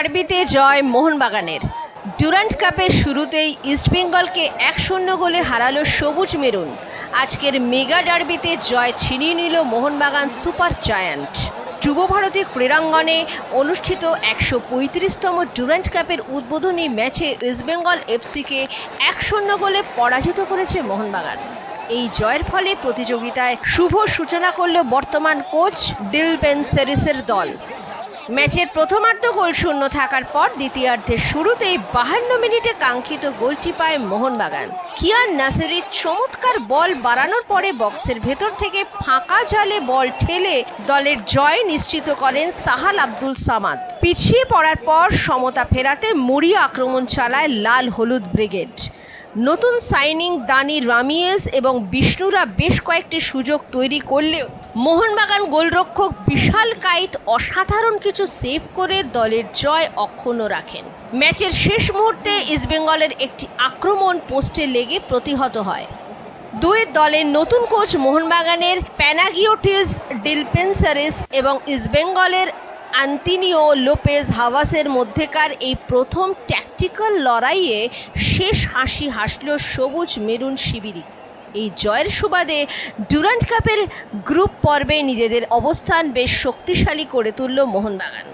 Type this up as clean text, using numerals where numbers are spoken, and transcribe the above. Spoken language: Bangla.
ডার্বিতে জয় মোহনবাগানের। ডুরান্ড কাপের শুরুতেই ইস্টবেঙ্গলকে 1-0 গোলে হারালো সবুজ মেরুন। আজকের মেগা ডার্বিতে জয় ছিনিয়ে নিল মোহনবাগান সুপার জায়ান্ট। যুবভারতী ক্রীড়াঙ্গনে অনুষ্ঠিত 135তম ডুরান্ড কাপের উদ্বোধনী ম্যাচে ইস্টবেঙ্গল এফসিকে 1-0 গোলে পরাজিত করেছে মোহনবাগান। এই জয়ের ফলে প্রতিযোগিতায় শুভ সূচনা করল বর্তমান কোচ ডিল পেনসেরিসের দল। ম্যাচের প্রথমার্ধ গোলশূন্য থাকার পর দ্বিতীয়ার্ধের শুরুতেই 52 মিনিটে কাঙ্ক্ষিত গোলটি পায় মোহনবাগান। কিয়ান নাসেরির চমৎকার বল বাড়ানোর পরে বক্সের ভেতর থেকে ফাঁকা জালে বল ঠেলে দলের জয় নিশ্চিত করেন সাহাল আব্দুল সামাদ। পিছিয়ে পড়ার পর সমতা ফেরাতে মরিয়া আক্রমণ চালায় লাল হলুদ ব্রিগেড। নতুন সাইনিং দানি রামিয়েজ এবং বিষ্ণুরা বেশ কয়েকটি সুযোগ তৈরি করলেও মোহনবাগান গোলরক্ষক বিশাল কাইত অসাধারণ কিছু সেভ করে দলের জয় অক্ষুণ্ণ রাখেন। ম্যাচের শেষ মুহূর্তে ইস্টবেঙ্গলের একটি আক্রমণ পোস্টে লেগে প্রতিহত হয়। দুই দলের নতুন কোচ মোহনবাগানের প্যানাগিওটিস ডিল পেনসেরিস এবং ইস্টবেঙ্গলের আন্তোনিও লোপেজ হাভাসের মধ্যেকার এই প্রথম ট্যাকটিক্যাল লড়াইয়ে শেষ হাসি হাসল সবুজ মেরুন শিবিরে। এই জয়ের সুবাদে ডুরান্ড কাপের গ্রুপ পর্বে নিজেদের অবস্থান বেশ শক্তিশালী করে তুলল মোহনবাগান।